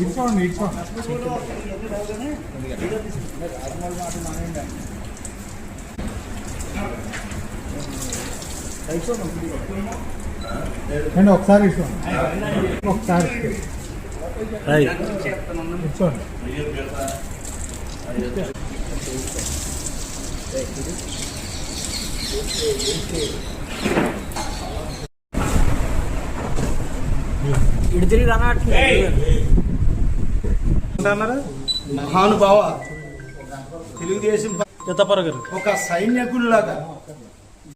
ఇట్సుకోండి ఇట్సుకోండి అండి ఒకసారి ఇసుకోండి ఒకసారి ఇచ్చుకోండి మహానుభావ తెలుగుదేశం ఒక సైనికుల్లాగా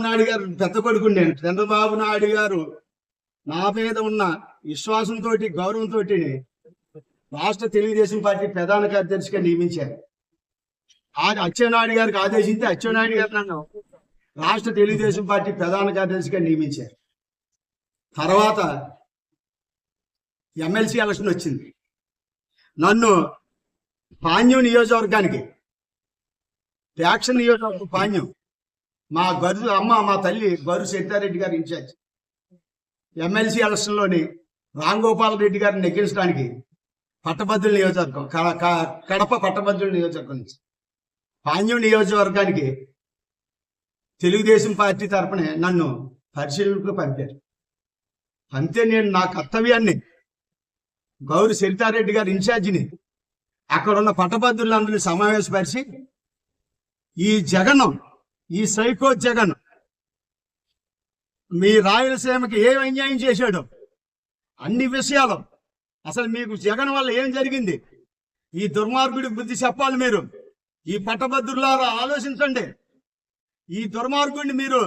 నాయుడు గారు పెద్ద కొడుకుని నేను చంద్రబాబు నాయుడు గారు నా మీద ఉన్న విశ్వాసంతో గౌరవంతో రాష్ట్ర తెలుగుదేశం పార్టీ ప్రధాన కార్యదర్శిగా నియమించారు. అచ్చెన్నాయుడు గారికి ఆదేశించి అచ్చెన్నాయుడు గారు నన్ను రాష్ట్ర తెలుగుదేశం పార్టీ ప్రధాన కార్యదర్శిగా నియమించారు. తర్వాత ఎమ్మెల్సీ ఎలక్షన్ వచ్చింది. నన్ను పాణ్యం నియోజకవర్గానికి ఫ్యాక్షన్ నియోజకవర్గం పాణ్యం మా మా తల్లి గరు సీతారెడ్డి గారు ఇన్ఛార్జ్. ఎమ్మెల్సీ ఎలక్షన్లోని రాంగోపాల్ రెడ్డి గారిని నెగ్గించడానికి పట్టభద్రుల నియోజకవర్గం కడప పట్టభద్రుల నియోజకవర్గం నుంచి పాణ్యం నియోజకవర్గానికి తెలుగుదేశం పార్టీ తరఫున నన్ను పరిశీలనకు పంపారు. అంతే నేను నా కర్తవ్యాన్ని గౌరి సరితారెడ్డి గారి ఇన్ఛార్జిని అక్కడున్న పట్టభద్రులందరినీ సమావేశపరిచి ఈ సైకో జగన్ మీ రాయలసీమకి ఏం అన్యాయం చేశాడో అన్ని విషయాలు అసలు మీకు జగన్ వల్ల ఏం జరిగింది, ఈ దుర్మార్గుడికి బుద్ధి చెప్పాలి. మీరు ఈ పట్టభద్రులారా ఆలోచించండి. ఈ దుర్మార్గుడిని మీరు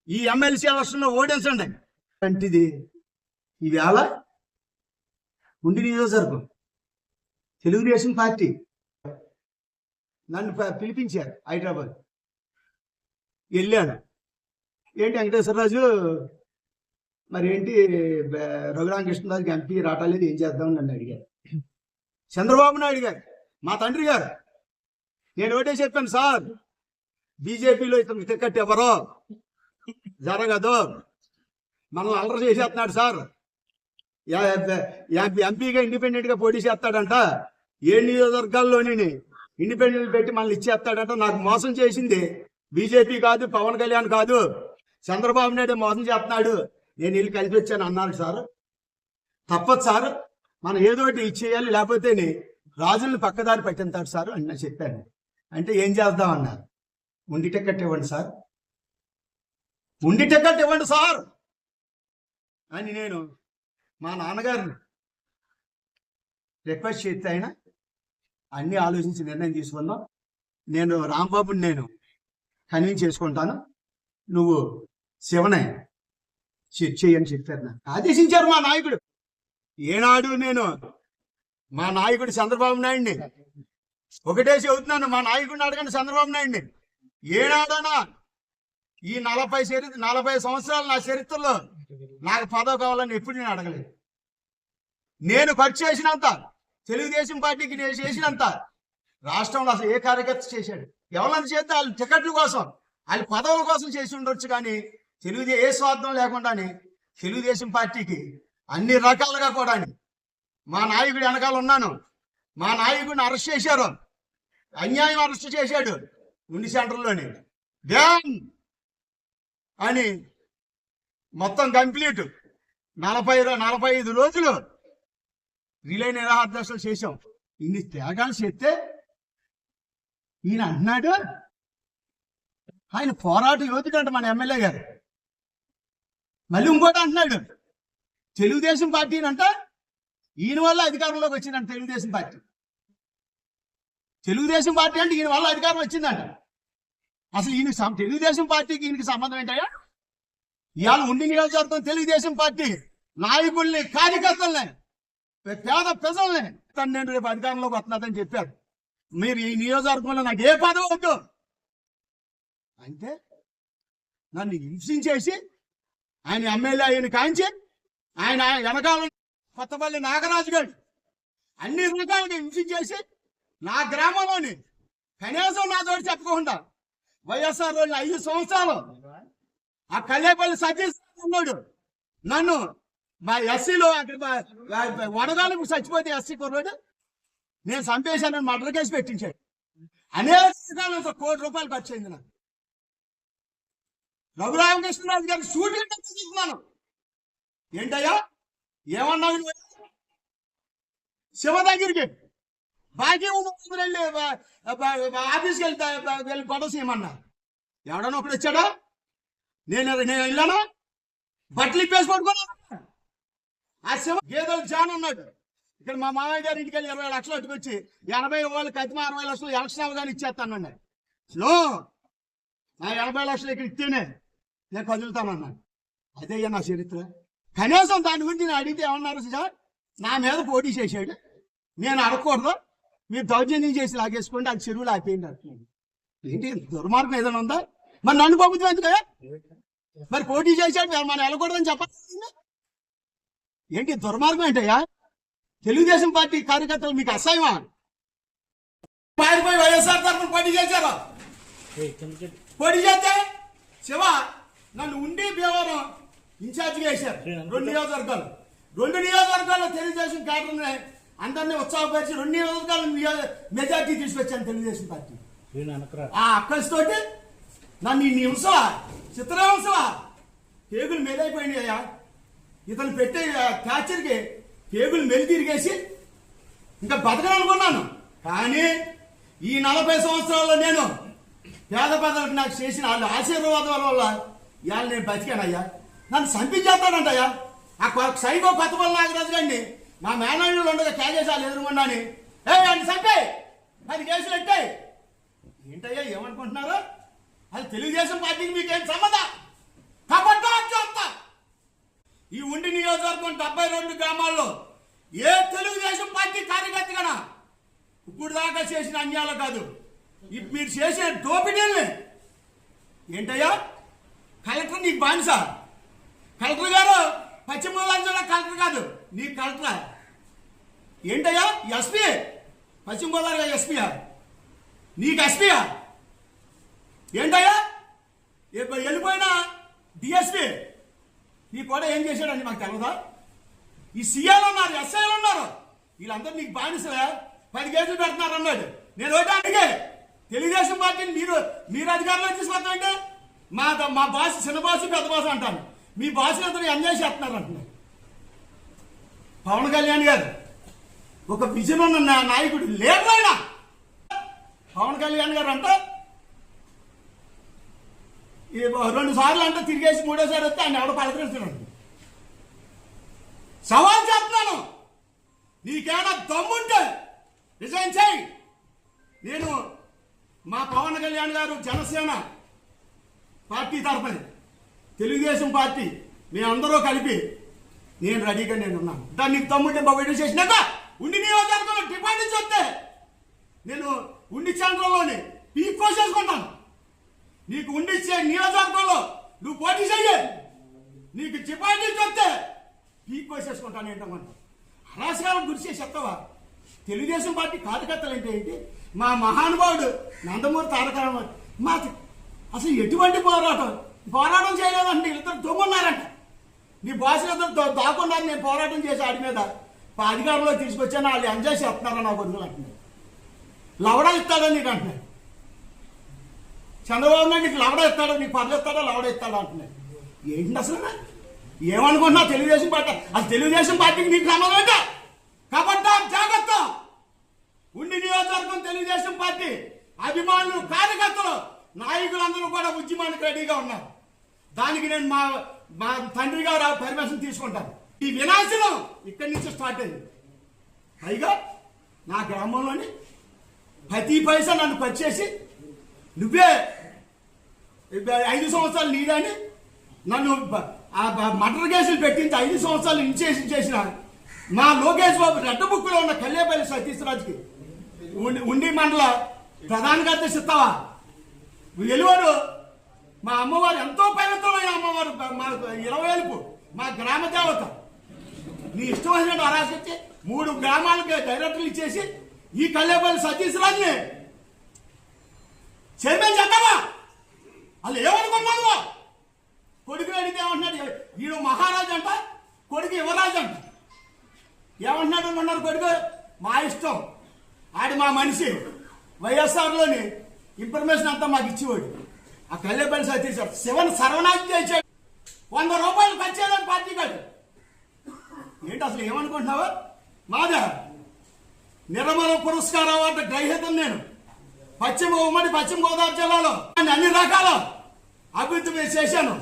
ఈ ఎమ్మెల్సీ ఎలక్షన్లో ఓడించండి. అంటిది ఈవేళ ఉండి నియోజకవర్గం తెలుగుదేశం పార్టీ నన్ను పిలిపించారు. హైదరాబాద్ వెళ్ళాను. ఏంటి వెంకటేశ్వరరాజు మరి ఏంటి రఘురామకృష్ణరాజుకి ఎంపీ రావట్లేదు, ఏం చేద్దామని నన్ను అడిగారు. చంద్రబాబు నాయుడు గారు మా తండ్రి గారు నేను ఒకటే చెప్పాను, సార్ బీజేపీలో ఇతనికి టికెట్ ఎవరో జరగదు, మనల్ని అల్లరి చేసేస్తున్నాడు సార్, ఎంపీగా ఇండిపెండెంట్గా పోటీ చేస్తాడంట, ఏ నియోజకవర్గాల్లోని ఇండిపెండెంట్ పెట్టి మనల్ని ఇచ్చేస్తాడంట. నాకు మోసం చేసింది బీజేపీ కాదు, పవన్ కళ్యాణ్ కాదు, చంద్రబాబు నాయుడు మోసం చేస్తున్నాడు, నేను వెళ్ళి కలిపి వచ్చాను అన్నారు. సార్ తప్పదు సార్, మనం ఏదో ఒకటి ఇచ్చేయాలి, లేకపోతే రాజుల్ని పక్కదారి పెట్టింతాడు సార్ అని చెప్పాను. అంటే ఏం చేద్దాం అన్నారు. ఉండి టికెట్ ఇవ్వండి సార్, ఉండి టికెట్ ఇవ్వండి సార్ అని నేను మా నాన్నగారిని రిక్వెస్ట్ చేస్తే ఆయన అన్నీ ఆలోచించి నిర్ణయం తీసుకున్నాం. నేను రాంబాబుని నేను కన్విన్స్ చేసుకుంటాను, నువ్వు శివనే చెయ్యని చెప్పారు. నాకు ఆదేశించారు మా నాయకుడు. ఏనాడు నేను మా నాయకుడు చంద్రబాబు నాయుడిని ఒకటే చెబుతున్నాను, మా నాయకుడిని అడగండి చంద్రబాబు నాయుడిని. ఏనాడనా ఈ 40 సంవత్సరాలు నా చరిత్రలో నాకు పదవి కావాలని ఎప్పుడు నేను అడగలేదు. నేను ఖర్చు చేసినంత తెలుగుదేశం పార్టీకి నేను చేసినంత రాష్ట్రంలో అసలు ఏ కార్యకర్త చేశాడు? ఎవరైనా చేస్తే వాళ్ళు టికెట్ల కోసం, వాళ్ళ పదవుల కోసం చేసి ఉండొచ్చు, కానీ ఏ స్వార్థం లేకుండానే తెలుగుదేశం పార్టీకి అన్ని రకాలుగా కూడా మా నాయకుడి వెనకాల ఉన్నాను. మా నాయకుడిని అరెస్ట్ చేశారు, అన్యాయం అరెస్ట్ చేశాడు ఉండి సెంటర్లోని డ్యాన్ అని మొత్తం కంప్లీట్ 45 రోజులు రిలే నిరాహార దీక్షలు చేశాం. ఇన్ని త్యాగాలు చేస్తే ఈయన అంటున్నాడు ఆయన పోరాట యోధుడు అంట మన ఎమ్మెల్యే గారు. మళ్ళీ ఇంకోటి అంటున్నాడు తెలుగుదేశం పార్టీనంట ఈయన వల్ల అధికారంలోకి వచ్చిందంట. తెలుగుదేశం పార్టీ అంటే ఈయన వల్ల అధికారం వచ్చిందంట. అసలు ఈయన తెలుగుదేశం పార్టీకి ఈయనకి సంబంధం ఏంటయ్యా? ఇవాళ ఉండి నియోజకవర్గం తెలుగుదేశం పార్టీ నాయకుల్ని, కార్యకర్తల్ని, పేద ప్రజల్ని నేను రేపు అధికారంలోకి వస్తున్నాదని చెప్పారు. మీరు ఈ నియోజకవర్గంలో నాకు ఏ పదవి వద్దు అంటే నన్ను హింసించేసి ఆయన ఎమ్మెల్యే ఆయన కాంచి ఆయన వెనకాల కొత్తపల్లి నాగరాజు గారు అన్ని రకాలుగా హింసించేసి నా గ్రామంలోని కనీసం నా తోటి చెప్పకుండా వైఎస్ఆర్ 5 సంవత్సరాలు ఆ కల్లేపల్లి సతీష్ ఉన్నాడు నన్ను మా ఎస్సీలో అక్కడ వడగాలకు చచ్చిపోతే ఎస్సీ కుర్రాడు నేను చంపేశాను మర్డర్ కేసు పెట్టించాడు. అనేక ₹1,00,00,000 ఖర్చు అయింది నాకు. రఘురామకృష్ణరాజు గారికి షూటింగ్ తీసుకున్నాను. ఏంటయ్యా ఏమన్నావు? శివ దగ్గరికి బాకీ వెళ్ళి ఆఫీస్కి వెళ్ళి గొడవ చేయమన్నా. ఎవడన్నా ఒకడు వచ్చాడా? నేను వెళ్ళానా? బట్టలు ఇప్పేసి పడుకున్నాను. ఆ శివ గేదెలు జాన్ ఉన్నాడు. ఇక్కడ మా మామయ్య గారి ఇంటికి వెళ్ళి 20 లక్షలు అట్టుకొచ్చి 80 వాళ్ళు కతిమ 60 లక్షలు ఎలక్షన్ అవగానే ఇచ్చేస్తానండి. నో, నా 80 లక్షలు ఇక్కడ ఇస్తేనే నేను కదులుతానన్నాను. అదే నా చరిత్ర. కనీసం దాని గురించి నేను అడిగితే ఏమన్నారు సార్? నా మీద పోటీ చేశాడు, నేను అడగకూడదు, మీరు దౌర్జన్యం చేసి లాగేసుకోండి, అది చెరువులు ఆపేయండి అంటున్నాడు. ఏంటి దుర్మార్గం ఏదైనా ఉందా? మరి నన్ను పంపుతాం ఎందుకయ్యా? మరి పోటీ చేశాడు, మనం వెళ్ళకూడదని చెప్పాలి. ఏంటి దుర్మార్గం ఏంటయ్యా? తెలుగుదేశం పార్టీ కార్యకర్తలు మీకు అసహ్యమా? పారిపోయి వైఎస్ఆర్ తరఫున పోటీ చేశారు. పోటీ చేస్తే శివ నన్ను ఉండి భీమవరం ఇన్ఛార్జిగా వేశారు. 2 నియోజకవర్గాల్లో తెలుగుదేశం క్యాడర్ని అందరినీ ఉత్సాహపరిచి 2 నియోజకవర్గాలు మెజార్టీ తీసుకొచ్చాను తెలుగుదేశం పార్టీ. ఆ అక్కడితోటి నన్ను ఇన్ని హింసలా చిత్రహింసలా పేగులు మెలైపోయినాయి అయ్యా. ఇతను పెట్టే క్యాచర్కి పేగులు మెలి తిరిగేసి ఇంకా బతకనుకున్నాను. కానీ ఈ 40 సంవత్సరాల్లో నేను పేద పేదలకు నాకు చేసిన వాళ్ళ ఆశీర్వాదాల వల్ల ఇవాళ నేను బతికానయ్యా. నన్ను చంపించేస్తాడంటయ్యా. ఆ సైకో కొత్తపల్లి నాగరాజు గారిని మా మేనల్లు ఉండగా క్యాజేసాలు ఎదురుకున్నాని అని చంపాయి 10 కేసులు ఎట్టాయి. ఏంటయ్యా ఏమనుకుంటున్నారు? అది తెలుగుదేశం పార్టీకి మీకేం సంబంధం? కాబట్టి చెప్తా, ఈ ఉండి నియోజకవర్గం 72 గ్రామాల్లో ఏ తెలుగుదేశం పార్టీ కార్యకర్తగా ఇప్పుడు దాకా చేసిన అన్యాయాలు కాదు, మీరు చేసిన దోపిడీల్ని. ఏంటయ్యా కలెక్టర్ నీకు బానిస? కలెక్టర్ గారు పశ్చిమ గోదావరి జిల్లా కలెక్టర్ కాదు, నీకు కలెక్టర్. ఏంటయ్యా ఎస్పీ? పశ్చిమ గోదావరి ఎస్పీయా? నీకు ఎస్పీయా? ఏంటయ్యా వెళ్ళిపోయినా డిఎస్పీ నీ కూడా ఏం చేశాడని మాకు తెలియదా? ఈ సీఏలు ఉన్నారు, ఎస్ఐలు ఉన్నారు, వీళ్ళందరూ నీకు బానిసలే. 10 కేసులు పెడుతున్నారు అన్నాడు. నేను ఒకటానికి తెలుగుదేశం పార్టీని మీరు అధికారంలో తీసుకొస్తామంటే మా బాస్ చిన్న బాసు పెద్ద బాసు అంటాను. మీ బాసులు అందరూ ఎంజాయ్ చేస్తున్నారు అంటున్నారు. పవన్ కళ్యాణ్ గారు ఒక విజన్ ఉన్న నాయకుడు లేడు. ఆయన పవన్ కళ్యాణ్ గారు అంటే 2 సార్లు అంటే తిరిగేసి 3ఓసారి వస్తే ఆయన ఎవడో పలకరిస్తున్నాడు. సవాల్ చేస్తున్నాను, నీకేమైనా దమ్ముంటే రిజైన్ చేయి. నేను మా పవన్ కళ్యాణ్ గారు జనసేన పార్టీ తరఫున తెలుగుదేశం పార్టీ మేమందరూ కలిపి నేను రెడీగా నేను ఉన్నాను. దాన్ని తమ్ముంటే బాబు చేసినాక ఉండి నియోజకవర్గంలో డిపాజిట్స్ వస్తే నేను ఉండి చంద్రంలోని పీక్ కోసేసుకుంటాను. నీకు ఉండిచ్చే నియోజకవర్గంలో నువ్వు పోటీ చెయ్యి, నీకు డిపాజిట్ వస్తే పీక్ కోసేసుకుంటాను. ఏంటమ్మా అరాశకాలం గురి చేసి చెప్తావా? తెలుగుదేశం పార్టీ కార్యకర్తలు అంటే ఏంటి? మా మహానుభావుడు నందమూరి తారక రామారావు మా అసలు ఎటువంటి పోరాటం చేయలేదంటే ఇద్దరు దొంగన్నారంట. నీ బాసులు ఇద్దరు దాక్కున్నారు. నేను పోరాటం చేసి ఆడి మీద అధికారంలో తీసుకొచ్చాను, వాళ్ళు ఎంజాయ్ చేస్తున్నారా నా కొడుకులు అంటున్నారు. లవడా ఇస్తాడని నీకు అంటున్నాడు. చంద్రబాబు నాయుడు నీకు లవడా ఇస్తాడో, నీకు పర్లు ఇస్తాడో లవడా ఇస్తాడో అంటున్నాడు. ఏంటి అసలు ఏమనుకుంటున్నా? తెలుగుదేశం పార్టీ అది తెలుగుదేశం పార్టీకి నీకు నమ్మదంట. కాబట్టి జాగ్రత్త. ఉండి నియోజకవర్గం తెలుగుదేశం పార్టీ అభిమానులు, కార్యకర్తలు, నాయకులందరూ కూడా ఉద్యమానికి రెడీగా ఉన్నారు. దానికి నేను మా తండ్రి గారు పర్మిషన్ తీసుకుంటాను. ఈ వినాశనం ఇక్కడి నుంచి స్టార్ట్ అయింది. పైగా నా గ్రామంలోని ప్రతి పైసా నన్ను ఖర్చు చేసి నువ్వే 5 సంవత్సరాలు నీడని నన్ను మర్డర్ కేసులు పెట్టించి 5 సంవత్సరాలు ఇన్సేషన్ చేసిన మా లోకేష్ బాబు రెడ్డ బుక్లో ఉన్న కల్లేపల్లి సతీశ్రాజ్కి ఉండి మండల ప్రధాన కార్యదర్శి ఇస్తావా? వెలువరు మా అమ్మవారు ఎంతో పవిత్రమైన అమ్మవారు, మా 20 ఏలుపు మా గ్రామ దేవత. నీ ఇష్టం వచ్చినట్టు అరాశించి 3 గ్రామాలకి డైరెక్టర్లు ఇచ్చేసి ఈ కల్లేపల్లి సతీశ్రాజ్ని చైర్మన్ చేద్దామా? వాళ్ళు ఏమనుకున్నాను? కొడుకు అడిగితే ఏమంటున్నాడు? ఈయన మహారాజు అంట, కొడుకు యువరాజు అంట. ఏమంటున్నాడు అన్నారు కొడుకు? మా ఇష్టం, ఆడి మా మనిషి. వైఎస్ఆర్లోని ఇన్ఫర్మేషన్ అంతా మాకు ఇచ్చేవాడు. ఆ కల్లేపల్లి సతీష్ శివన్ సర్వనాశం చేశాడు. 100 రూపాయలు ఖర్చు చేయడానికి పార్టీ కాదు. ఏంటి అసలు ఏమనుకుంటున్నావా? మాదా నిర్మల పురస్కార అవార్డు గ్రహీతం నేను. ఉమ్మడి పశ్చిమ గోదావరి జిల్లాలో అన్ని రకాల అభివృద్ధి చేశాను.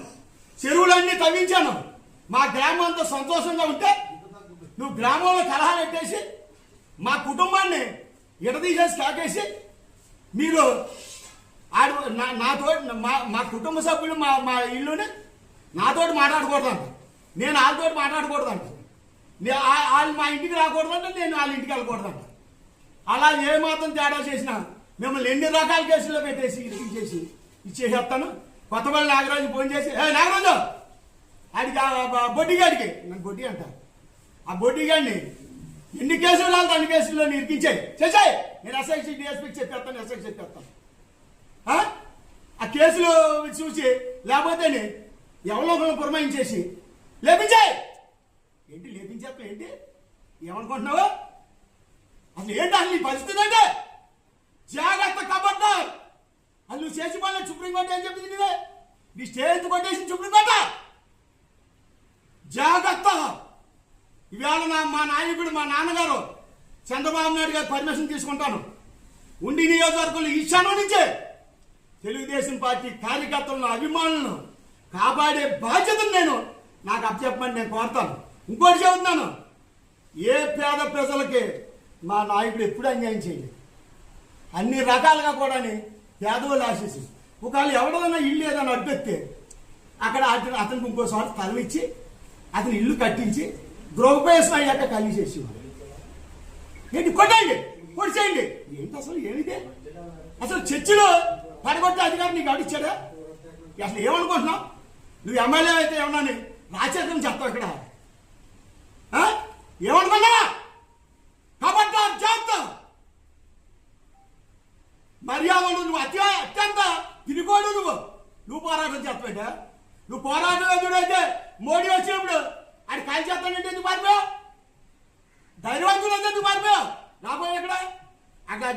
చెరువులన్నీ తవ్వించాను. మా గ్రామం అంతా సంతోషంగా ఉంటే నువ్వు గ్రామంలో కలహాలు పెట్టేసి మా కుటుంబాన్ని ఎడదీసేసి కాకేసి మీరు ఆడు నాతో మా కుటుంబ సభ్యులు మా ఇల్లుని నాతోటి మాట్లాడకూడదంట, నేను వాళ్ళతోటి మాట్లాడకూడదంట, వాళ్ళు మా ఇంటికి రాకూడదంటే నేను వాళ్ళ ఇంటికి వెళ్ళకూడదంట. అలా ఏ మాత్రం తేడా చేసినా మిమ్మల్ని ఎన్ని రకాల కేసుల్లో పెట్టేసి ఇరికించేసి ఇచ్చేసేస్తాను. కొత్తపల్లి నాగరాజు ఫోన్ చేసి, నాగరాజు ఆడికి బొడ్డిగాడికి, నన్ను బొడ్డి అంటారు, ఆ బొడ్డిగాడిని ఎన్ని కేసులు వెళ్తా అన్ని కేసుల్లో ఇరికించాయి చేసాయి. నేను ఎస్ఐసి డిఎస్పీకి చెప్పేస్తాను, ఎస్ఐకి చెప్పేస్తాను. ఆ కేసులు చూసి లేకపోతే ఎవరో ఒకరిని పురమాయించేసి లేపించాయి. ఏంటి లేపించేస్తాం ఏంటి? ఏమనుకుంటున్నావు? అసలు ఏంటి అసలు ఈ పరిస్థితి? అంటే జాగ్రత్త కబడ్డా. అది నువ్వు చేసి పని సుప్రీంకోర్టు ఏం చెప్పింది? నీవే నీ స్టేజ్ కొట్టేసి సుప్రీంకోర్టు జాగ్రత్త. ఇవాళ మా నాయకుడు మా నాన్నగారు చంద్రబాబు నాయుడు గారు పర్మిషన్ తీసుకుంటాను. ఉండి నియోజకవర్గంలో ఈశాన్యం నుంచే తెలుగుదేశం పార్టీ కార్యకర్తలను అభిమానులను కాపాడే బాధ్యతను నాకు అప్పచెప్పమని నేను కోరుతాను. ఇంకోటి చెబుతున్నాను, ఏ పేద ప్రజలకి మా నాయకుడు ఎప్పుడు అన్యాయం చేయలేదు. అన్ని రకాలుగా కూడా పేదవాళ్ళు ఆశిసి ఒకవేళ ఎవడైనా ఇల్లు ఏదైనా అడ్డొస్తే అక్కడ అతనికి ఇంకోసారి స్థలం ఇచ్చి అతని ఇల్లు కట్టించి గృహప్రవేశం అయ్యాక ఖాళీ చేసేవాడు. ఏంటి కొట్టండి పొడిచేయండి. ఏంటి అసలు ఏమిటి? అసలు చర్చిలో పడగొట్టే అధికారం నీకు అడిచాడా? అసలు ఏమనుకుంటున్నావు? నువ్వు ఎమ్మెల్యే అయితే ఏమన్నా రాజకీయం చెప్తావు ఇక్కడ? ఏమనుకున్నా? కాబట్టి జాగ్రత్త. మర్యాద నువ్వు అత్యంత తిరిగోడు. నువ్వు పోరాటం చేస్తాడా? నువ్వు పోరాటం ఎదురైతే మోడీ వచ్చినప్పుడు ఆయన కాల్ చేస్తానంటే ఎందుకు మారిపోయావు? ధైర్యవంతులు ఎందుకు మారిపోయావు? రాబోయే ఎక్కడ అక్కడ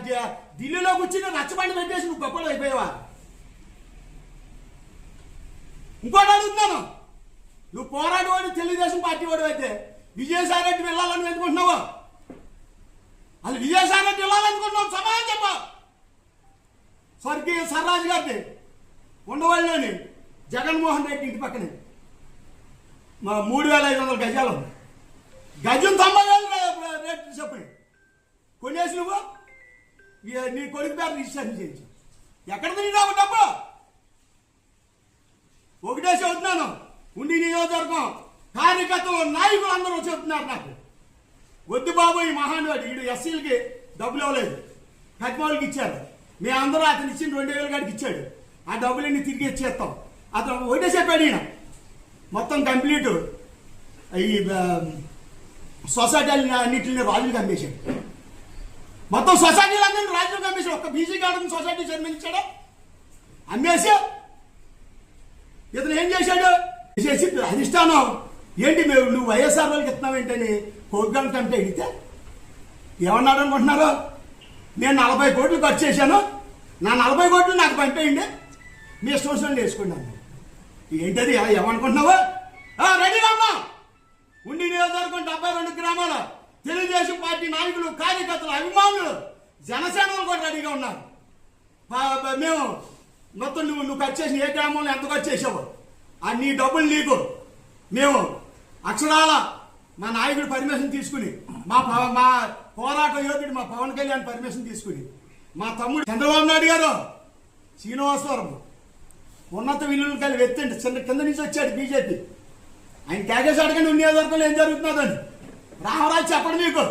ఢిల్లీలో కూర్చుని రచ్చబండి పెట్టేసి నువ్వు గొప్పలు అయిపోయావా? ఇంకోటి అడుగుతున్నాను, నువ్వు పోరాటవాడు తెలుగుదేశం పార్టీ వాడు అయితే విజయసాయి రెడ్డి వెళ్ళాలని ఎందుకుంటున్నావు? అసలు విజయసాయి రెడ్డి వెళ్ళాలనుకుంటున్నావు సమాధానం చెప్ప. స్వర్గీయ సర్రాజు గారిని ఉండవల్లిలోని జగన్మోహన్ రెడ్డి ఇంటి పక్కనే 3,500 గజాలు గజం 90,000 రేటు చెప్పండి కొనేసి నువ్వు నీ కొడుకు పేరు రిజిస్ట్రేషన్ చేయించు. ఎక్కడ తిరిగినావు డబ్బు? ఒకటే చెబుతున్నాను, ఉండి నియోజకవర్గం కార్యకర్తలు నాయకులు అందరూ చెబుతున్నారు నాకు, వద్దు బాబు ఈ మహానువాడు వీడు ఎస్సీలకి డబ్బులు ఇవ్వలేదు, కట్మాలకి ఇచ్చారు, మేమందరూ అతను ఇచ్చిన 2,000 కాడికి ఇచ్చాడు, ఆ డబ్బులన్నీ తిరిగి ఇచ్చేస్తాం. అతను ఒకటే చెప్పాడు, ఈయన మొత్తం కంప్లీట్ ఈ సొసైటీ అన్నింటిని రాజులకు అమ్మేశాడు. మొత్తం సొసైటీలు అందరినీ రాజులకు అమ్మేశాడు. ఒక్క బీసీ గార్డెన్ సొసైటీ చైర్మన్ ఇచ్చాడు, అమ్మేసి ఇతను ఏం చేశాడు చేసి అధిష్టానం ఏంటి నువ్వు వైఎస్ఆర్ వాళ్ళకి ఇస్తున్నావు ఏంటని కోర్టు కంటే అడిగితే ఏమన్నాడు అనుకుంటున్నారు? నేను 40 కోట్లు ఖర్చు చేశాను, నా 40 కోట్లు నాకు పంపేయండి, మీ ఇష్టం వేసుకున్నాను. ఏంటది ఏమనుకుంటున్నావు? రెడీగా అమ్మా. ఉండి నియోజకవర్గం 72 గ్రామాల తెలుగుదేశం పార్టీ నాయకులు కార్యకర్తలు అభిమానులు జనసేనలు కూడా రెడీగా ఉన్నారు. మేము మొత్తం నువ్వు ఖర్చు చేసిన ఏ గ్రామంలో ఎంత ఖర్చు చేసావు ఆ నీ డబ్బులు నీకు మేము అక్షరాల మా నాయకుడు పర్మిషన్ తీసుకుని మా పోరాట యోధుడు మా పవన్ కళ్యాణ్ పర్మిషన్ తీసుకుని మా తమ్ముడు చంద్రబాబు నాయుడు గారు శ్రీనివాసవరం ఉన్నత విలువలు కలిసి ఎత్తండి కింద నుంచి వచ్చాడు బీజేపీ. ఆయన కేకేసి అడగండి నియోజకవర్గంలో ఏం జరుగుతున్నదని. రామరాజు చెప్పడం మీకు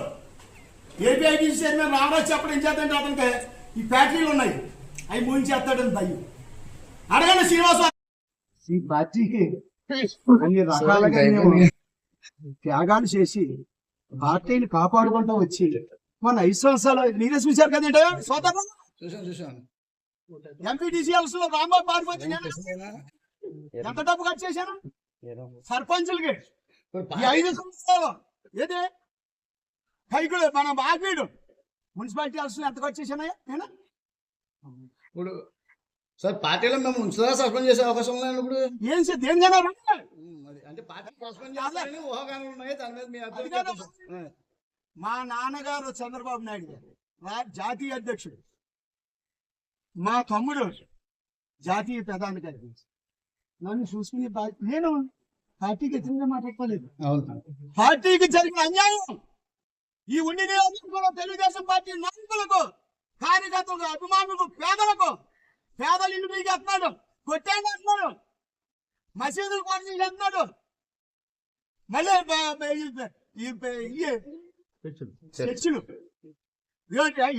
ఏపీఐటీసీ చైర్మన్ రామరాజు చెప్పడం ఏం చేద్దంటే అతనికి ఈ ఫ్యాక్టరీలు ఉన్నాయి అవి మూయించేస్తాడని భయం. అడగండి శ్రీనివాస. ఈ పార్టీకి అన్ని రకాలుగా త్యాగాలు చేసి పార్టీని కాపాడుకుంటూ వచ్చి మన 5 సంవత్సరాలు మీరే చూశారు కదండి సోదరు. ఎంపీటీసీఎల్స్ లో రాంబాబు పారిపోతే ఎంత డబ్బు ఖర్చు చేశాను? సర్పంచులకి ఈ 5 సంవత్సరాలు ఏది కైకుడు మన బాగీడు మున్సిపాలిటీ ఎలక్షన్ ఎంత ఖర్చు చేశానయ్యా నేను ఇప్పుడు సార్ పార్టీలో మేము ఉంచుదా సస్పెండ్ చేసే అవకాశం ఉందండి ఇప్పుడు ఏం ఏం జనాలు మరి అంటే పార్టీ సస్పెండ్ చేస్తారని ఊహాగానాలు ఉన్నాయి దాని మీద మీ అది అభిప్రాయం కాదు. చెప్పండి. మా నాన్నగారు చంద్రబాబు నాయుడు గారు జాతీయ అధ్యక్షుడు మా తమ్ముడు జాతీయ ప్రధాన కార్యదర్శి నన్ను చూసుకునే నేను పార్టీకి వ్యతిరేకంగా మాట్లాడుకోలేదు అవును పార్టీకి జరిగిన అన్యాయం ఈ ఉండి నియోజకవర్గంలో తెలుగుదేశం పార్టీ నాయకులకు కార్యకర్తలకు అభిమానులకు పేదలు ఇల్లు మీకు వేస్తున్నాడు కొట్టేయండి అంటున్నాడు మసీదులు కొట్టి అంటున్నాడు మళ్ళీ చర్చిలు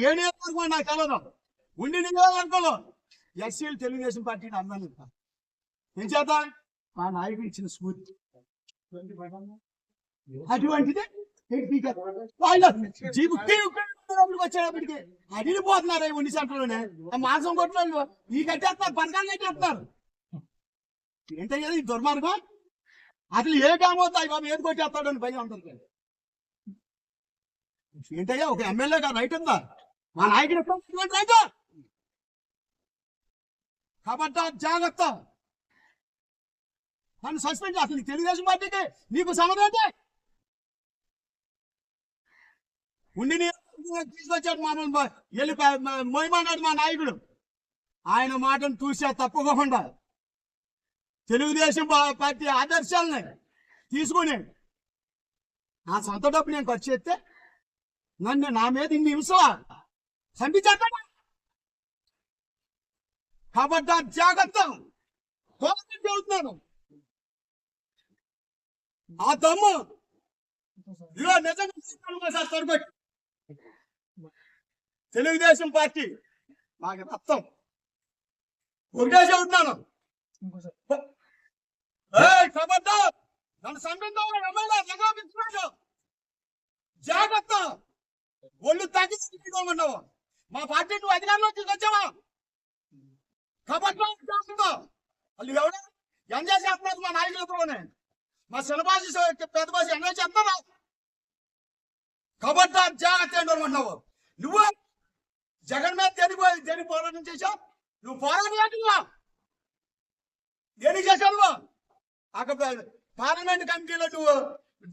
ఏ నియోజకవర్గం నాకు తెలదు ఉండి నియోజకవర్గంలో ఎస్సీలు తెలుగుదేశం పార్టీని అన్నాను ఏం చేద్దాం మా నాయకుడు ఇచ్చిన స్ఫూర్తి అటువంటిది వచ్చేటప్పటికి అడిగిపోతున్నారు ఉండి సెంటర్లోనే మాంసం కొట్టిన ఈ కట్టేస్తున్నారు పథకాలు కట్టేస్తున్నారు ఏంటయ్యా ఈ దుర్మార్గం అసలు ఏ కామవుతాయి బాబు ఏది కొట్టేస్తాడు అని భయం ఉంటుంది ఏంటయ్యా ఒక ఎమ్మెల్యే గారు రైట్ ఉందా మా నాయకుడు రైట్ కాబట్టి జాగ్రత్త నన్ను సస్పెండ్ అసలు తెలుగుదేశం పార్టీకి నీకు సమర్థ ఉండి తీసుకొచ్చాడు మామూలు వెళ్ళి మోయమన్నాడు మా నాయకుడు ఆయన మాటను చూసా తప్పకుండా తెలుగుదేశం పార్టీ ఆదర్శాలని తీసుకుని నా సొంత డబ్బు నేను ఖర్చు చేస్తే నన్ను నా మీద ఇన్ని హింసలా చంపించేస్తాడు కాబట్టి జాగ్రత్త చెబుతున్నాను ఆ దమ్ము ఇదిగో నిజంగా తొడగొట్టు తెలుగుదేశం పార్టీ నాకు రక్తం ఒకటే చెబుతున్నాను నన్ను సంబంధం జాగ్రత్త ఒళ్ళు తగ్గించుకోమన్నావు మా పార్టీ నువ్వు అధికారంలో తీసుకొచ్చావా కాబట్టి వాళ్ళు ఎవరు ఎంజాయ్ చేస్తున్నారు మా నాయకులతోనే మా చిన్నబాజీ పెద్ద బాజీ ఎంజాయ్ చేస్తారా కాబట్టి జాగ్రత్త ఏంటన్నావు నువ్వు జగన్ మీద దేని పోరాటం చేశావు నువ్వు పోరాటం ఏంటున్నావు దేనికి చేశావు నువ్వు అక్కడ పార్లమెంట్ కమిటీలో నువ్వు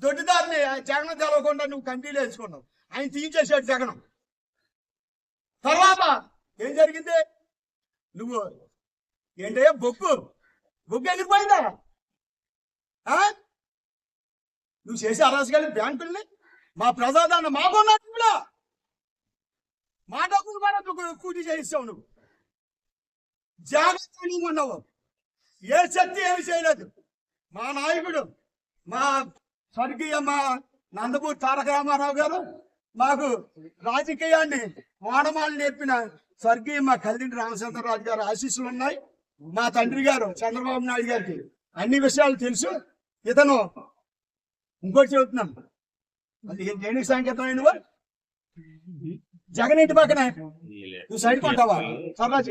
దొడ్డిదారిని జగన్ తెలవకుండా నువ్వు కమిటీలో వేసుకున్నావు ఆయన తీయించేసాడు జగన్ తర్వాత ఏం జరిగింది నువ్వు ఏంటయ్యా బొగ్గు ఎగిరిపోయిందా నువ్వు చేసే అరాజకాలు బ్యాంకుల్ని మా ప్రజాదాన్ని మాకున్నట్టు కూడా మా డబ్బులు కూడా నువ్వు కూటి చేయిస్తావు నువ్వు జాగ్రత్త నువ్వు ఉన్నావు ఏ శక్తి ఏమి చేయలేదు మా నాయకుడు మా స్వర్గీయ మా నందమూరి తారక రామారావు గారు మాకు రాజకీయాన్ని ఓనమాలు నేర్పిన స్వర్గీయ మా కల్లింటి రామచంద్రరాజు గారు ఆశీస్సులు ఉన్నాయి మా తండ్రి గారు చంద్రబాబు నాయుడు గారికి అన్ని విషయాలు తెలుసు ఇతను ఇంకోటి చెబుతున్నాను దేనికి సంకేతం నువ్వు జగన్ ఇంటి పక్కనే నువ్వు సైడ్ కొంటావా సర్రాజ్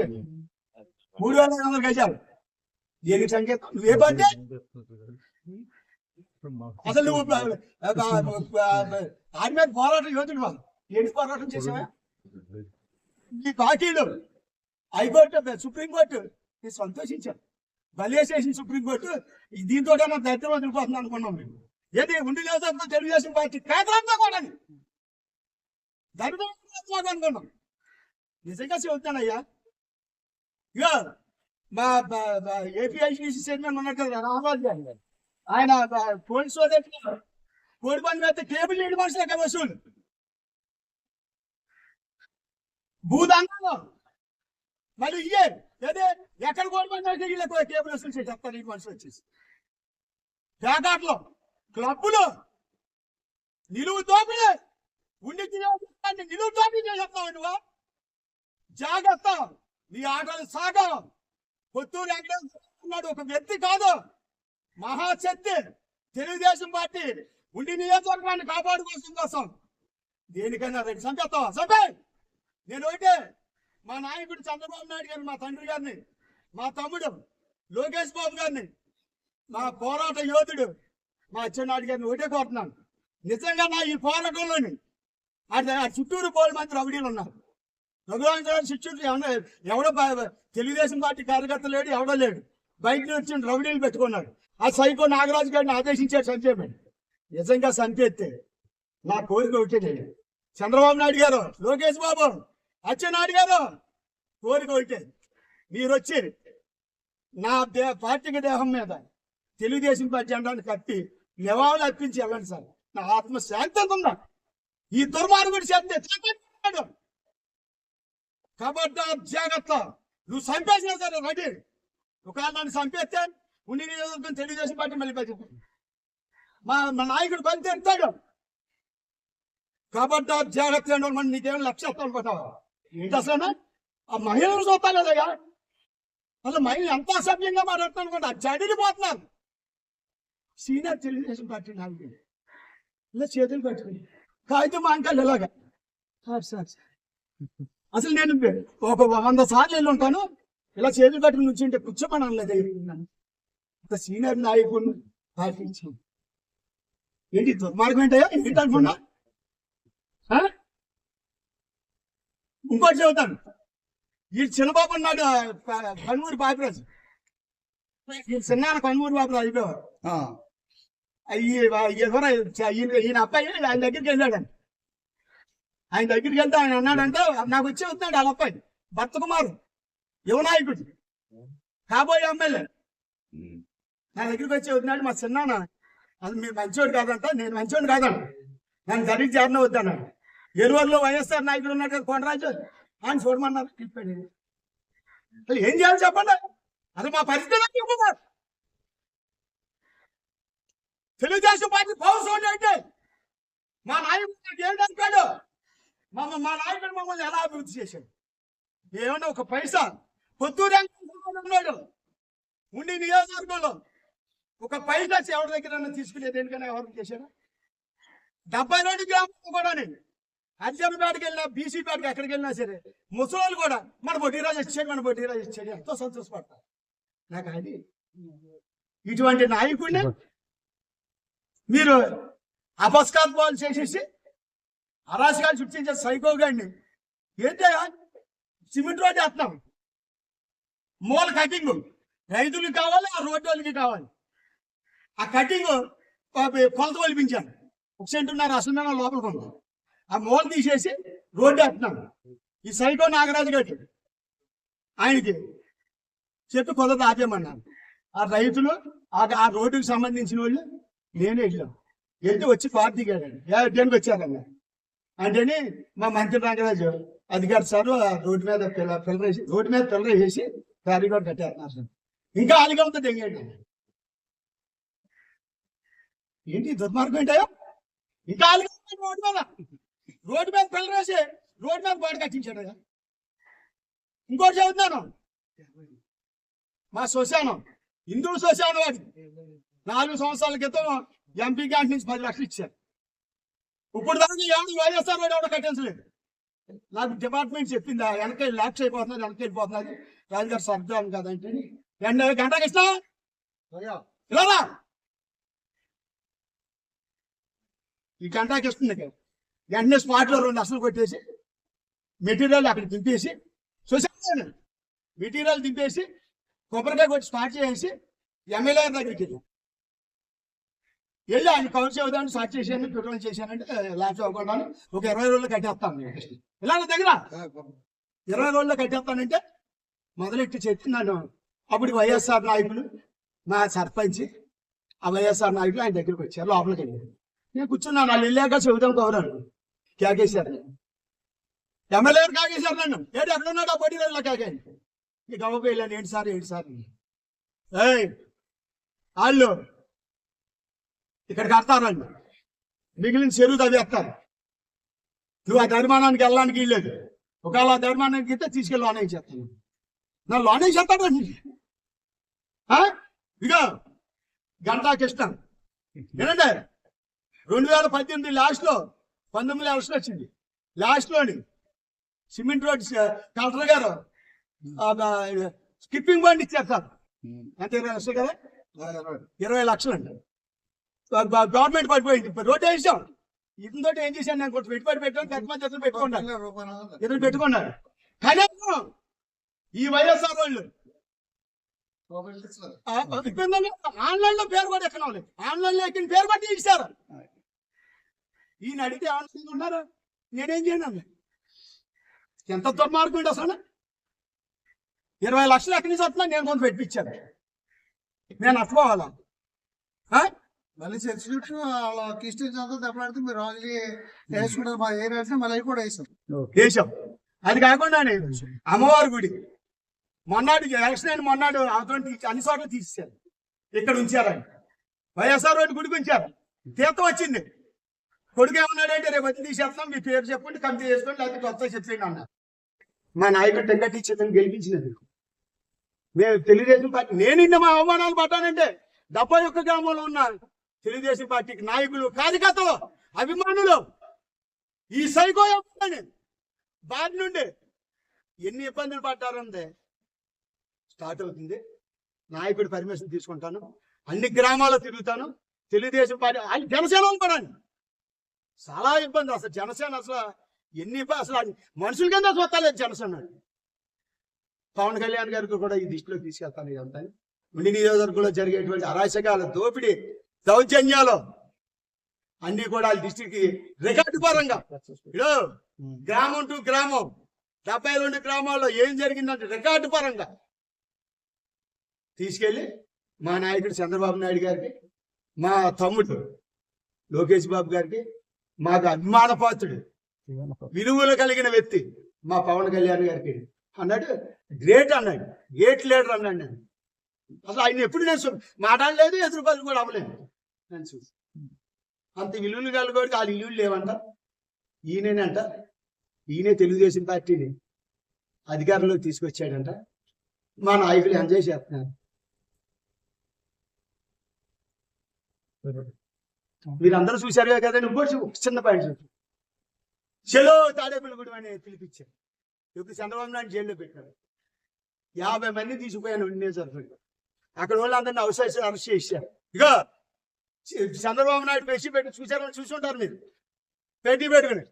3,500 గజాలు దేనికి సంకేతం నువ్వే పార్టీ అసలు నువ్వు ఆడి మీద పోరాటం యోధుడు వాళ్ళు ఏంటి పోరాటం చేసావా ఈ పార్టీలు హైకోర్టు సుప్రీంకోర్టు నేను సంతోషించాను బలివేసేసిన సుప్రీంకోర్టు దీంతో దరిద్రం వదిలిపోతుంది అనుకున్నాం మేము ఏది ఉండి లేదు తెలుగుదేశం పార్టీ పేదలంతా కూడా దరిద్రం అనుకున్నాం నిజంగా చెబుతానయ్యా ఇక మా ఏపీఐసిసి చైర్మన్ ఉన్నారు కదా రామారాజు గారు ఆయన పోలీసు కోడి పని అయితే కేబుల్ నీటి మనుషులకే వసూలు భూదండాలు మరి ఇయ్యే అదే ఎక్కడ కోడి పని అయితే వీళ్ళకి కేబుల్ వసూలు చేసి చెప్తారు నీటి మనుషులు వచ్చేసి పేకాట్లో క్లబ్బులు నిలువు దోపిడీ ఉండి నిలువు దోపిడీ చేసేస్తావు నువ్వు జాగ్రత్త నీ ఆటలు సాగా కొత్తూరు వెంకటేశ్వర ఒక వ్యక్తి కాదు మహాశక్తి తెలుగుదేశం పార్టీ ఉండి నియోజకవర్గాన్ని కాపాడుకోవాల్సిన కోసం దేనికైనా రెడ్డి సంపేస్తావా సంపే నేను ఒకటే మా నాయకుడు చంద్రబాబు నాయుడు గారిని మా తండ్రి గారిని మా తమ్ముడు లోకేష్ బాబు గారిని మా పోరాట యోధుడు మా అచ్చెన్నాయుడు గారిని ఒకటే కోరుతున్నాను, నిజంగా నా ఈ పోరాటంలోని ఆ చుట్టూరు పోలు మంది రౌడీలు ఉన్నారు. రఘురామ చుట్టూ ఎవడో తెలుగుదేశం పార్టీ కార్యకర్త లేడు, ఎవడో లేడు, బయట వచ్చిన రౌడీలు పెట్టుకున్నాడు. ఆ సైకో నాగరాజు గారిని ఆదేశించారు చంపేమని. నిజంగా చంపేస్తే నా కోరిక ఒకటే, చంద్రబాబు నాయుడు గారు, లోకేష్ బాబు, అచ్చెన్నాయుడు గారు, కోరిక ఒకటే, మీరు వచ్చి నా పార్టీకి దేహం మీద తెలుగుదేశం పార్టీ జెండాను కట్టి నివాళులు అర్పించి వెళ్ళండి సార్. నా ఆత్మ శాంతి ఉందా? ఈ దుర్మార్గుడి శాంతి కాబట్టి జాగ్రత్త. నువ్వు చంపేసినా సరే రెడీ. ఒకవేళ నన్ను చంపేస్తే ఉండి నియోజకవర్గం తెలుగుదేశం పార్టీ మళ్ళీ మా నాయకుడు పని తెస్తాడు. కాబట్టి జాగ్రత్త. మనం నీకేమో లక్ష్యం అనుకుంటావా ఏంటి అసలు? ఆ మహిళలు చూస్తాను కదయ్యా, అసలు మహిళలు ఎంత అసభ్యంగా మాట్లాడుతాను అనుకుంటా, చడిపోతున్నారు. సీనియర్ తెలుగుదేశం పార్టీ నాయకుడు ఇలా చేతులు పెట్టుకుని కాగితం మాంకాలు ఇలాగా సార్ అసలు నేను ఒక 100 సార్లు వెళ్ళి ఉంటాను, ఇలా చేతులు కట్టుకుని నుంచి ఉంటే కూర్చోమని అనలేదు. ఒక సీనియర్ నాయకుడిని పాటించి ఏంటి దుర్మార్గం ఏంటయ్యా? ఏంటి అనుకున్నా? ఇంకోటి చెబుతాను, ఈ చిన్నబాబు నాడు కనుమూరి బాపిరాజు, ఈ చిన్న కనుమూరి బాపిరాజు అయిపోయారు. ఈయన అబ్బాయి ఆయన దగ్గరికి వెళ్ళాడండి. ఆయన దగ్గరికి వెళ్తే ఆయన అన్నాడంటే, నాకు వచ్చి వస్తున్నాడు వాళ్ళ అబ్బాయి భర్త కుమారు, యువనాయకుడు, కాబోయే ఎమ్మెల్యే. నా దగ్గరికి వచ్చి వస్తున్నాడు, మా చిన్నాన్న అది మీరు మంచోడు కాదంట, నేను మంచోడు కాదంట, నన్ను దగ్గరికి చేరన వద్దాను. ఎరువుల్లో వైఎస్ఆర్ నాయకుడు ఉన్నాడు కదా కొండరాజు, ఆయన చూడమన్నారు. ఏం చేయాలి చెప్పండి? అది మా పరిస్థితి. తెలుగుదేశం పార్టీ పౌరుషం అంటే మా నాయకుడు ఏం చెప్పాడు? మా నాయకుడు మమ్మల్ని ఎలా అభివృద్ధి చేశాడు? ఏమన్నా ఒక పైసా పొత్తూరు ఉన్నాడు ఉండి నియోజకవర్గంలో ఒక పైసా ఎవరి దగ్గర తీసుకునేది దేనికైనా ఎవరికి చేశాడు? 72 గ్రామాలు కూడా నేను అర్జునపేటకి వెళ్ళినా, బీసీపేటకి ఎక్కడికి వెళ్ళినా సరే ముసలోళ్ళు కూడా మన బొడ్డీరాజు ఇచ్చాడు ఎంతో సంతోషపడతారు. నాకు అది ఇటువంటి నాయకుడిని మీరు అపస్కాత్వాలు చేసేసి అరాచకాలు సృష్టించే సైకో గాడిని ఏంటో సిమెంట్ రోడ్డు వేస్తున్నాం, మూల కటింగ్ రైతులకి కావాలి, ఆ రోడ్డు వాళ్ళకి కావాలి. ఆ కటింగ్ కొలత కొలిపించాను, 1.5 సెంటున్నర అసలు మేము లోపలికి ఉన్నాం. ఆ మూల తీసేసి రోడ్డు వేస్తున్నాం. ఈ సైకో నాగరాజు గారి ఆయనకి చెప్పి కొలత ఆపేయమన్నాను. ఆ రైతులు ఆ రోడ్డుకి సంబంధించిన వాళ్ళు నేనే వెళ్ళాం. వెళ్తే వచ్చి పార్టీకి వెళ్ళండి, దేనికి వచ్చారన్న అంటేనే మా మంత్రి నాగరాజు అధికారి సార్ రోడ్డు మీద పిల్లలు వేసి ఫ్యారీ కూడా కట్టేస్తున్నారు. ఇంకా ఆలిగా ఉంటుంది ఎంగేంటి ఏంటి దుర్మార్గం ఏంటో? ఇంకా ఆలిగా ఉంటుంది రోడ్డు మీద పిల్లలు వేసి రోడ్డు మీద బాడ కట్టించాడు. ఇంకోటి చెబుతున్నాను, మా శ్మశానం హిందూ శ్మశానం వాడి 4 సంవత్సరాల క్రితం ఎంపీ క్యాంట్ నుంచి 10 లక్షలు ఇచ్చారు. ఇప్పుడు దాకా ఎవరు వైఎస్ఆర్ వాడు ఎవడో కట్టించలేదు. నాకు డిపార్ట్మెంట్ చెప్పింది వెనక ల్యాక్స్ అయిపోతున్నది, వెనక వెళ్ళిపోతున్నది, రాజుగారు సర్దాను కదంటే గంటకి ఇస్తా ఇలా ఈ గంటకి ఇస్తుంది. వెంటనే స్పాట్లో 2 లక్షలు కొట్టేసి మెటీరియల్ అక్కడ దింపేసి శ్మశానం మెటీరియల్ దింపేసి కొబ్బరికాయ కొట్టి స్టార్ట్ చేసి ఎమ్మెల్యే దగ్గరికి వెళ్ళి ఆయన కవర్ చేయడానికి స్టార్ట్ చేశాను, పెట్రోల్ చేశానంటే ల్యాబ్స్ అవ్వకుండా ఒక 20 రోజుల్లో కట్టేస్తాను. ఇలా నా దగ్గర 20 రోజుల్లో కట్టేస్తానంటే మొదలెట్టి చెప్తున్నాను. అప్పుడు వైఎస్ఆర్ నాయకులు మా సర్పంచ్ ఆ వైఎస్ఆర్ నాయకులు ఆయన దగ్గరికి వచ్చారు. లోపలికి వెళ్ళారు. నేను కూర్చున్నాను. వాళ్ళు వెళ్ళాక చెబుతాం కవరాను కేకేశారు. ఎమ్మెల్యే కాకేశారు నన్ను. ఏంటి ఎక్కడ ఉన్నాడు ఆ బడి రోజుల్లో కేకేయండి. ఈ గవ్వకు వెళ్ళాను. ఏంటి సార్ వాళ్ళు ఇక్కడ కడతారండి, మిగిలిన చెరువు తవ్వేస్తారు. నువ్వు ఆ ధర్మానానికి వెళ్ళడానికి వీల్లేదు. ఒకవేళ ఆ ధర్మానానికి ఇస్తే తీసుకెళ్ళి లోనే చేస్తాను. నా లోనే చేస్తాడండి. ఇక గంటాకి ఇష్టం ఏంటంటే 2018 లాస్ట్లో 19 ఎలక్షన్ వచ్చింది. లాస్ట్లోని సిమెంట్ రోడ్ కలెక్టర్ గారు స్కిప్పింగ్ బండి ఇచ్చారు సార్. అంటే 20 లక్షలు కదా, 20 లక్షలు అండి. గవర్నమెంట్ పడిపోయింది. రోడ్డు వేసాం. ఇతనితో ఏం చేశాను నేను కొంచెం పెట్టుబడి పెట్టాను. పెద్ద ఎదురు పెట్టుకున్నాను, ఎదురు పెట్టుకున్నాడు. కానీ ఈ వైఎస్ఆర్ వాళ్ళు ఆన్లైన్ లో పేరు కూడా ఎక్కడం లేదు. ఆన్లైన్ లో ఎక్కిన పేరు బట్టి ఇచ్చారు. ఈయన అడిగితే ఆన్లైన్ ఉన్నారు, నేనేం చేయను. ఎంత దుర్మార్గం అసలు. 20 లక్షలు ఎక్కడి నుంచి వస్తున్నా నేను కొంత పెట్టించాను. నేను అట్టుకోవాలా? మళ్ళీ చర్చ్ చుట్టూ క్రిస్టియన్స్ అంతా దెబ్బలాడితే మీరు ఆల్రెడీ వేసుకుంటారు. మా ఏరియా మళ్ళీ కూడా వేసాం. వేసాం. అది కాకుండా అమ్మవారి గుడి మొన్నాడు ఎలక్షన్ అయిన మొన్నాడు అటువంటి అన్ని చోట్ల తీసేశారు. ఇక్కడ ఉంచారండి. వైఎస్ఆర్ రోడ్డు గుడికి ఉంచారు. తీర్థం వచ్చింది. కొడుకు ఏమన్నాడంటే రేపు వచ్చి తీసేస్తాం, మీ పేరు చెప్పండి, కమిటీ చేసుకోండి, లేకపోతే కొత్త చెప్పండి అన్నారు. మా నాయకుడు టెంకటి చేతను గెలిపించినది మేము తెలుగుదేశం పార్టీ. నేను ఇన్న మా అవమానాలు పడ్డానంటే 71 గ్రామంలో ఉన్న తెలుగుదేశం పార్టీకి నాయకులు, కార్యకర్తలు, అభిమానులు ఈ సైకో బారి నుండి ఎన్ని ఇబ్బందులు పడ్డారంటే స్టార్ట్ అవుతుంది. నాయకుడి పర్మిషన్ తీసుకుంటాను, అన్ని గ్రామాల్లో తిరుగుతాను. తెలుగుదేశం పార్టీ ఆయన జనసేన కూడా చాలా ఇబ్బంది. అసలు జనసేన అసలు ఎన్ని అసలు మనుషుల కింద చూస్తలేదు జనసేన. పవన్ కళ్యాణ్ గారికి కూడా ఈ దృష్టిలో తీసుకెళ్తాను. ఇదంతా ఉండి నియోజకవర్గంలో జరిగేటువంటి అరాచకాలు, దోపిడీ, దౌర్జన్యాలు అన్ని కూడా వాళ్ళ దృష్టికి రికార్డు పరంగా గ్రామం టు గ్రామం 72 గ్రామాల్లో ఏం జరిగిందంటే రికార్డు పరంగా తీసుకెళ్ళి మా నాయకుడు చంద్రబాబు నాయుడు గారికి, మా తమ్ముడు లోకేష్ బాబు గారికి, మాకు అభిమాన పాత్రుడు, విలువలు కలిగిన వ్యక్తి మా పవన్ కళ్యాణ్ గారికి అన్నాడు. గ్రేట్ అన్నాడు, గ్రేట్ లీడర్ అన్నాడు. నేను అసలు ఆయన ఎప్పుడు నేను మాట్లాడలేదు, ఎదురు పనులు కూడా అవ్వలేదు. నేను చూసి అంత విలువలు కలగోడికి వాళ్ళ విలువలు లేవంట. ఈయనేనంట, ఈయనే తెలుగుదేశం పార్టీని అధికారంలోకి తీసుకొచ్చాడంట. మా నాయకులు ఎంజాయ్ చేస్తున్నారు. మీరందరూ చూశారు కదా. నువ్వు చిన్న పాయింట్ చూసి చెలో తాడేపల్లిగూడి అని పిలిపించారు. ఇప్పుడు చంద్రబాబు నాయుడు జైల్లో పెట్టారు. 50 మంది తీసుకుపోయాను నియోజకవర్గం. అక్కడ వాళ్ళందరినీ అరెస్ట్ చేశారు. ఇక చంద్రబాబు నాయుడు పెట్టి పెట్టి చూసారని చూసుంటారు మీరు. పెట్టుకుని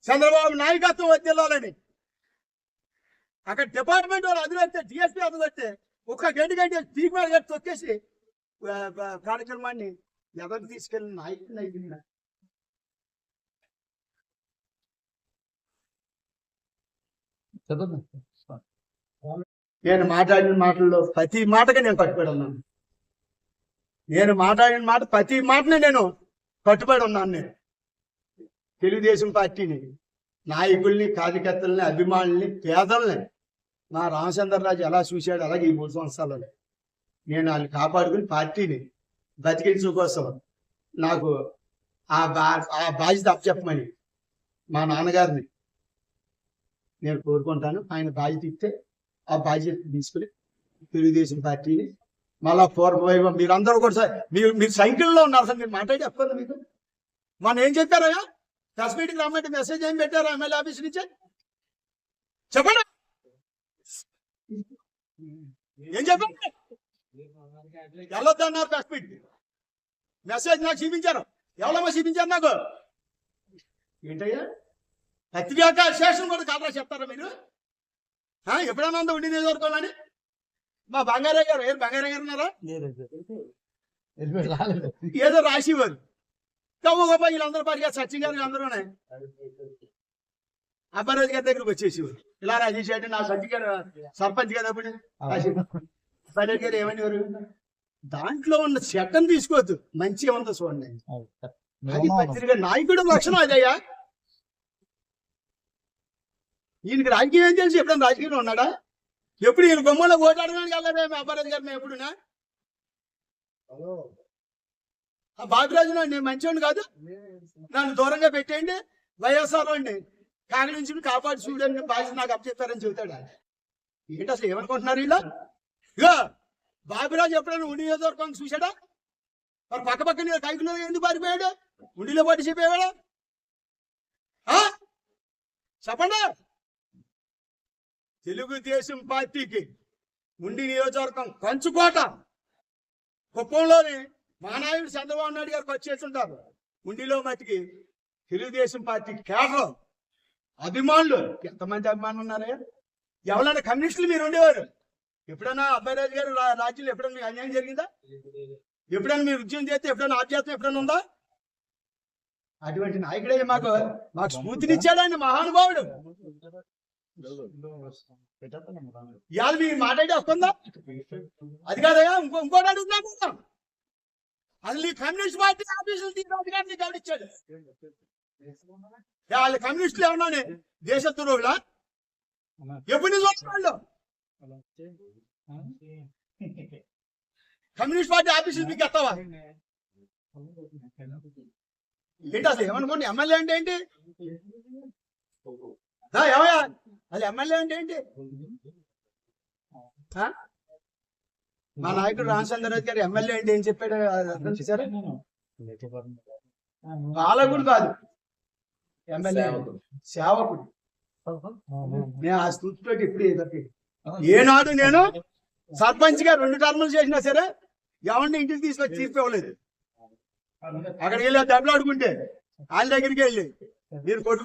చంద్రబాబు నాయకత్వం వద్దెళ్ళాలని అక్కడ డిపార్ట్మెంట్ వాళ్ళు అదిలేస్తే, డిఎస్పీ అదిలేస్తే ఒక్క గంట పీక్ మీద తొక్కేసి కార్యక్రమాన్ని ఎవరికి తీసుకెళ్ళిన నాయకుడిని అయింది. నేను మాట్లాడిన మాటల్లో ప్రతి మాటగా నేను కట్టుబడి ఉన్నాను. నేను మాట్లాడిన మాట ప్రతి మాటనే నేను కట్టుబడి ఉన్నాను. నేను తెలుగుదేశం పార్టీని, నాయకుల్ని, కార్యకర్తల్ని, అభిమానుల్ని, పేదల్ని మా రామచంద్రరాజు ఎలా చూశాడు అలాగే ఈ 3 సంవత్సరాలు నేను వాళ్ళని కాపాడుకుని పార్టీని బతికించడం కోసం నాకు ఆ బాధ్యత అప్పచెప్పమని మా నాన్నగారిని నేను కోరుకుంటాను. ఆయన బాధ్యత ఇస్తే ఆ బాధ్యత తీసుకుని తెలుగుదేశం పార్టీని మళ్ళా పూర్వవైభవం మీరందరూ కూడా మీరు సైకిల్లో ఉన్నారు. సార్ మీరు మాట్లాడి చెప్పండి. మీకు మన ఏం చెప్పారా? ప్రెస్ మీటింగ్ రమ్మంటే మెసేజ్ ఏం పెట్టారా ఎమ్మెల్యే ఆఫీస్ నుంచి? చెప్పండి, ఏం చెప్పండి. వెళ్ళొద్దన్నారు ప్రెస్ మీట్. మెసేజ్ నాకు చూపించారు. ఎవరమ్మా చూపించారు నాకు? ఏంటయ్యా పత్రికా శేషం కూడా కాదా చెప్తారా మీరు? ఎప్పుడైనా ఉందా ఉండి నియోజకవర్గంలోని? మా బంగారయ్య గారు, ఏం బంగారయ్య గారు ఉన్నారా? ఏదో రాసివారు గొప్ప వీళ్ళందరూ పరిగా సచిన్ గారు అందరూ అబ్బారాజు గారి దగ్గరకు వచ్చేసేవారు. ఇలా రాజేష్ అంటే నా సచిన్ గారు సర్పంచ్ కదా అప్పుడు. అబ్బారాజు గారు ఏమనేవారు? దాంట్లో ఉన్న చట్టం తీసుకోవద్దు, మంచి ఏమందో చూడండి. అది పత్రిక నాయకుడు లక్షణం అదయ్యా. ఈయనకి రాజకీయం ఏం తెలిసి ఎప్పుడైనా రాజకీయంలో ఉన్నాడా? ఎప్పుడు ఈయన బొమ్మలో ఓటాడడానికి వెళ్ళారే అబ్బారాజు గారు? మేము ఎప్పుడునా బాబురాజు నేను మంచివాడిని కాదు, నన్ను దూరంగా పెట్టేయండి, వైఎస్ఆర్ వాడిని కాకి నుంచి కాపాడు చూడండి, బాధ్యత నాకు అప్పచెప్తారని చెబుతాడా? ఏంటి అసలు ఏమనుకుంటున్నారు వీళ్ళు? ఇక బాబురాజు ఎప్పుడైనా ఉండి నియోజకవర్గం చూశాడా? మరి పక్కపక్కన కైకులో ఎందుకు పారిపోయాడు? ఉండిలో పాటు చెప్పేవాడా? చెప్పండి. తెలుగుదేశం పార్టీకి ఉండి నియోజకవర్గం కంచుకోట, కుప్పంలోని మా నాయకుడు చంద్రబాబు నాయుడు గారికి వచ్చేస్తుంటారు. ఉండిలో మట్టికి తెలుగుదేశం పార్టీ కేడర్ అభిమానులు ఎంతమంది అభిమానులు ఉన్నారే? ఎవరైనా కమ్యూనిస్టులు మీరు ఉండేవారు? ఎప్పుడైనా అబ్బాయి రాజు గారు రాజ్యంలో ఎప్పుడైనా మీకు అన్యాయం జరిగిందా? ఎప్పుడైనా మీరు ఉద్యోగం చేస్తే ఎప్పుడైనా ఆధ్యాత్మం ఎప్పుడైనా ఉందా? అటువంటి నాయకుడే మాకు స్ఫూర్తినిచ్చాడు ఆయన మహానుభావుడు. ఇవాళ మీ మాట అయితే వస్తుందా? అది కాదయా, ఇంకోటి అడుగుతున్నాను. అసలు ఈ కమ్యూనిస్ట్ పార్టీ ఆఫీసులు తీసుకుని గమనించాడు. వాళ్ళ కమ్యూనిస్టులు ఏమన్నా దేశద్రోహులా? ఎప్పుడు చూస్తున్నాళ్ళు కమ్యూనిస్ట్ పార్టీ ఆఫీసులు మీకు ఎత్తావా ఏంటి? అసలు ఏమనుకోండి, ఎమ్మెల్యే అంటే ఏంటి? ఏమయ్యా అది ఎమ్మెల్యే అంటే ఏంటి? మా నాయకుడు రామచంద్రరాజు గారు ఎమ్మెల్యే అంటే ఏం చెప్పాడు అర్థం చేశారా? పాలకుడు కాదు, ఎమ్మెల్యే సేవకుడు. నేను ఆ స్థూతితోటి ఇప్పుడు ఏనాడు నేను సర్పంచ్ గా 2 టర్ములు చేసినా సరే ఎవరిని ఇంటికి తీసుకొచ్చి తీర్పు ఇవ్వలేదు. అక్కడికి వెళ్ళి దెబ్బలు ఆడుకుంటే వాళ్ళ దగ్గరికి వెళ్ళి మీరు కొట్టు